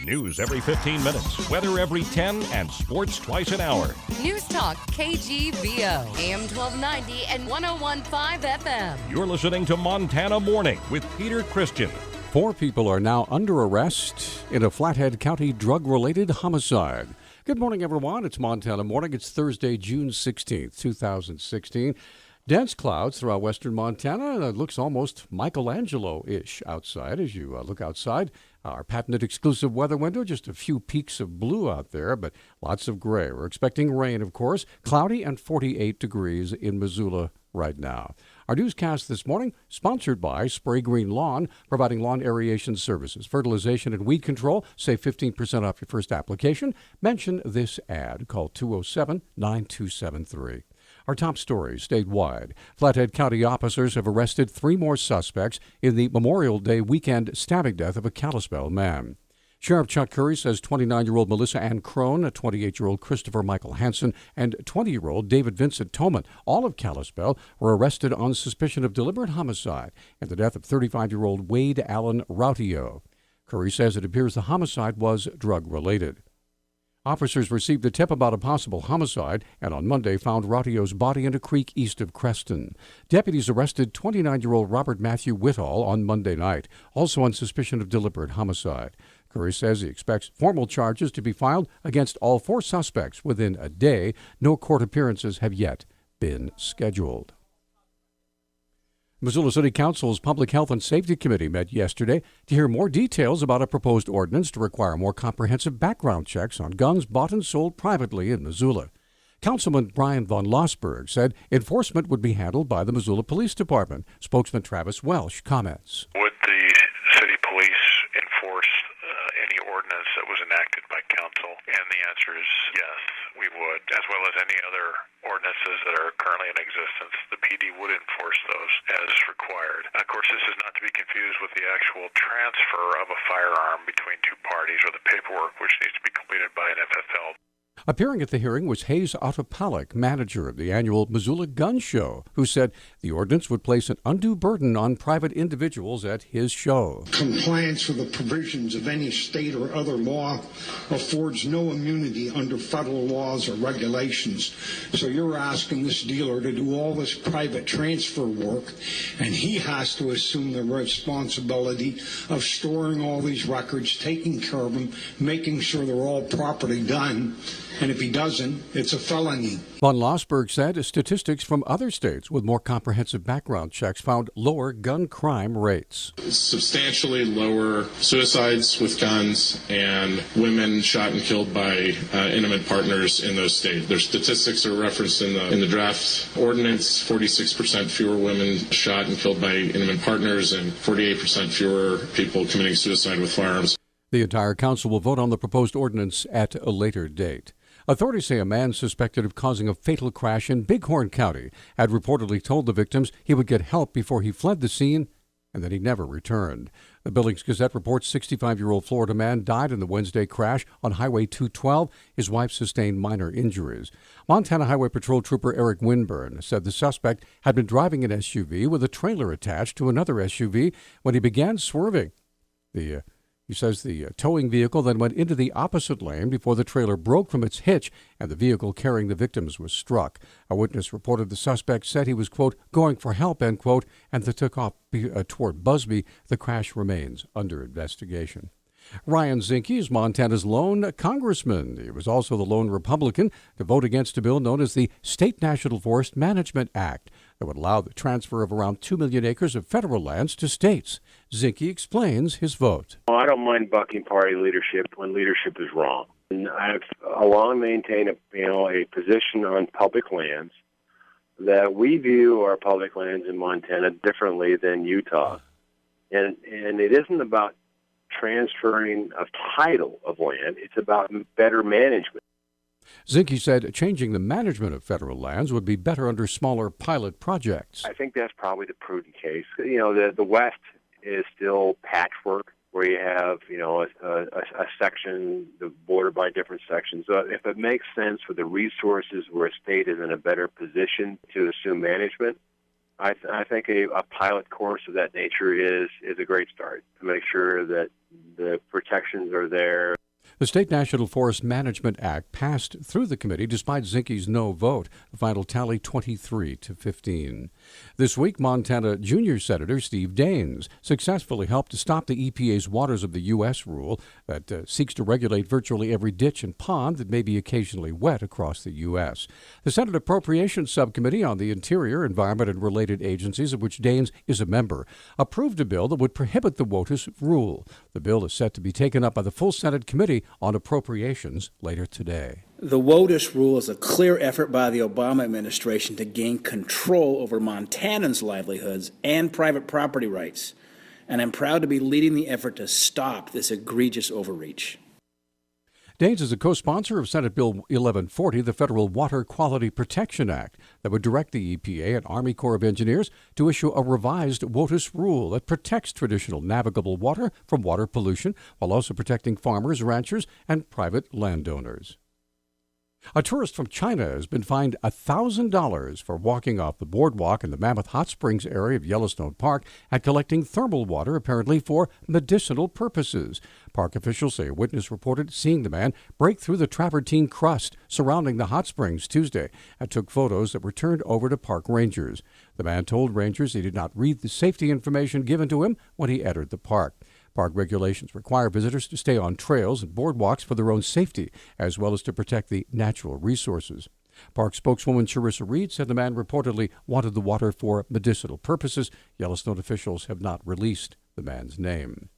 News every 15 minutes, weather every 10, and sports twice an hour. Newstalk KGVO, AM 1290 and 101.5 FM. You're listening to Montana Morning with Peter Christian. 4 people are now under arrest in a Flathead County drug-related homicide. Good morning, everyone. It's Montana Morning. It's Thursday, June 16th, 2016. Dense clouds throughout western Montana. It looks almost Michelangelo-ish outside as you look outside. Our patented exclusive weather window, just a few peaks of blue out there, but lots of gray. We're expecting rain, of course. Cloudy and 48 degrees in Missoula right now. Our newscast this morning, sponsored by Spray Green Lawn, providing lawn aeration services, fertilization, and weed control. Save 15% off your first application. Mention this ad. Call 207-9273. Our top stories statewide. Flathead County officers have arrested 3 more suspects in the Memorial Day weekend stabbing death of a Kalispell man. Sheriff Chuck Curry says 29-year-old Melissa Ann Crone, 28-year-old Christopher Michael Hansen, and 20-year-old David Vincent Toman, all of Kalispell, were arrested on suspicion of deliberate homicide and the death of 35-year-old Wade Allen Rautio. Curry says it appears the homicide was drug-related. Officers received a tip about a possible homicide and on Monday found Rautio's body in a creek east of Creston. Deputies arrested 29-year-old Robert Matthew Whittall on Monday night, also on suspicion of deliberate homicide. Curry says he expects formal charges to be filed against all 4 suspects within a day. No court appearances have yet been scheduled. Missoula City Council's Public Health and Safety Committee met yesterday to hear more details about a proposed ordinance to require more comprehensive background checks on guns bought and sold privately in Missoula. Councilman Brian von Lossberg said enforcement would be handled by the Missoula Police Department. Spokesman Travis Welsh comments. Would the city police enforce any ordinance that was enacted by council? And the answer is yes, we would, as well as any other ordinances that are currently in existence. The PD would enforce those as required. Of course, this is not to be confused with the actual transfer of a firearm between 2 parties or the paperwork which needs to be completed by an FFL. Appearing at the hearing was Hayes Autopalic, manager of the annual Missoula Gun Show, who said the ordinance would place an undue burden on private individuals at his show. Compliance with the provisions of any state or other law affords no immunity under federal laws or regulations. So you're asking this dealer to do all this private transfer work, and he has to assume the responsibility of storing all these records, taking care of them, making sure they're all properly done. And if he doesn't, it's a felony. Von Lossberg said statistics from other states with more comprehensive background checks found lower gun crime rates. Substantially lower suicides with guns and women shot and killed by intimate partners in those states. Their statistics are referenced in the draft ordinance. 46% fewer women shot and killed by intimate partners and 48% fewer people committing suicide with firearms. The entire council will vote on the proposed ordinance at a later date. Authorities say a man suspected of causing a fatal crash in Bighorn County had reportedly told the victims he would get help before he fled the scene, and that he never returned. The Billings Gazette reports 65-year-old Florida man died in the Wednesday crash on Highway 212. His wife sustained minor injuries. Montana Highway Patrol Trooper Eric Winburn said the suspect had been driving an SUV with a trailer attached to another SUV when he began swerving. He says the towing vehicle then went into the opposite lane before the trailer broke from its hitch and the vehicle carrying the victims was struck. A witness reported the suspect said he was, quote, going for help, end quote, and that took off toward Busby. The crash remains under investigation. Ryan Zinke is Montana's lone congressman. He was also the lone Republican to vote against a bill known as the State National Forest Management Act that would allow the transfer of around 2 million acres of federal lands to states. Zinke explains his vote. Well, I don't mind bucking party leadership when leadership is wrong. And I've long maintained a position on public lands that we view our public lands in Montana differently than Utah. And it isn't about transferring of title of land. It's about better management. Zinke said changing the management of federal lands would be better under smaller pilot projects. I think that's probably the prudent case. The West is still patchwork, where you have, a section bordered by different sections. So if it makes sense for the resources where a state is in a better position to assume management, I think a pilot course of that nature is a great start to make sure that the protections are there. The State National Forest Management Act passed through the committee despite Zinke's no vote. The final tally 23-15. This week, Montana Junior Senator Steve Daines successfully helped to stop the EPA's Waters of the U.S. rule that seeks to regulate virtually every ditch and pond that may be occasionally wet across the U.S. The Senate Appropriations Subcommittee on the Interior, Environment, and Related Agencies, of which Daines is a member, approved a bill that would prohibit the WOTUS rule. The bill is set to be taken up by the full Senate Committee on Appropriations later today. The WOTUS rule is a clear effort by the Obama administration to gain control over Montanans' livelihoods and private property rights, and I'm proud to be leading the effort to stop this egregious overreach. Daines is a co-sponsor of Senate Bill 1140, the Federal Water Quality Protection Act, that would direct the EPA and Army Corps of Engineers to issue a revised WOTUS rule that protects traditional navigable water from water pollution while also protecting farmers, ranchers, and private landowners. A tourist from China has been fined $1,000 for walking off the boardwalk in the Mammoth Hot Springs area of Yellowstone Park and collecting thermal water, apparently for medicinal purposes. Park officials say a witness reported seeing the man break through the travertine crust surrounding the hot springs Tuesday and took photos that were turned over to park rangers. The man told rangers he did not read the safety information given to him when he entered the park. Park regulations require visitors to stay on trails and boardwalks for their own safety, as well as to protect the natural resources. Park spokeswoman Charissa Reed said the man reportedly wanted the water for medicinal purposes. Yellowstone officials have not released the man's name.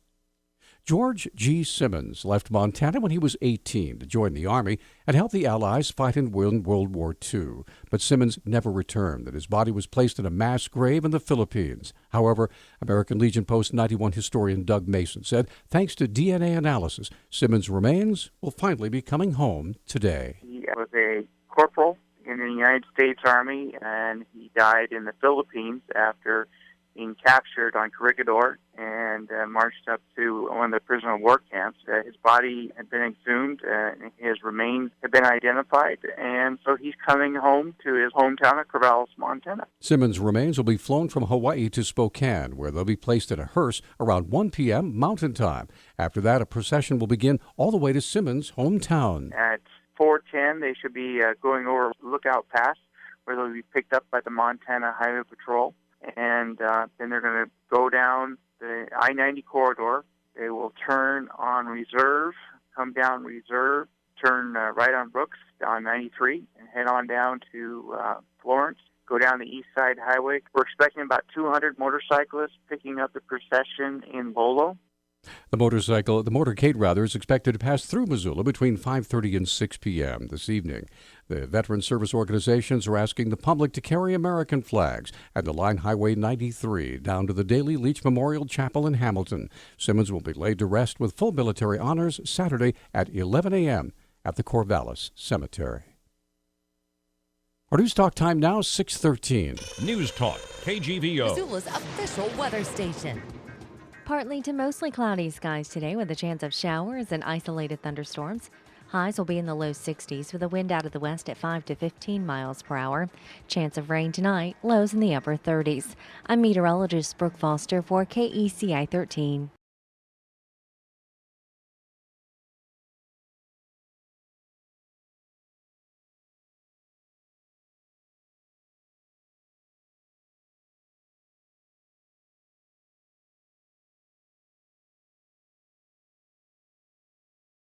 George G. Simmons left Montana when he was 18 to join the Army and help the Allies fight in World War II. But Simmons never returned, and his body was placed in a mass grave in the Philippines. However, American Legion Post 91 historian Doug Mason said, thanks to DNA analysis, Simmons' remains will finally be coming home today. He was a corporal in the United States Army, and he died in the Philippines after being captured on Corregidor and marched up to one of the prisoner of war camps. His body had been exhumed, his remains had been identified, and so he's coming home to his hometown of Corvallis, Montana. Simmons' remains will be flown from Hawaii to Spokane, where they'll be placed in a hearse around 1 p.m. Mountain Time. After that, a procession will begin all the way to Simmons' hometown. At 4:10, they should be going over Lookout Pass, where they'll be picked up by the Montana Highway Patrol. And then they're going to go down the I-90 corridor. They will turn on Reserve, come down Reserve, turn right on Brooks, on 93, and head on down to Florence, go down the East Side Highway. We're expecting about 200 motorcyclists picking up the procession in Bolo. The motorcade is expected to pass through Missoula between 5:30 and 6 p.m. this evening. The veteran service organizations are asking the public to carry American flags and to line Highway 93 down to the Daley Leach Memorial Chapel in Hamilton. Simmons will be laid to rest with full military honors Saturday at 11 a.m. at the Corvallis Cemetery. Our Newstalk time now, 6:13. Newstalk, KGVO. Missoula's official weather station. Partly to mostly cloudy skies today with a chance of showers and isolated thunderstorms. Highs will be in the low 60s with a wind out of the west at 5 to 15 miles per hour. Chance of rain tonight, lows in the upper 30s. I'm meteorologist Brooke Foster for KECI 13.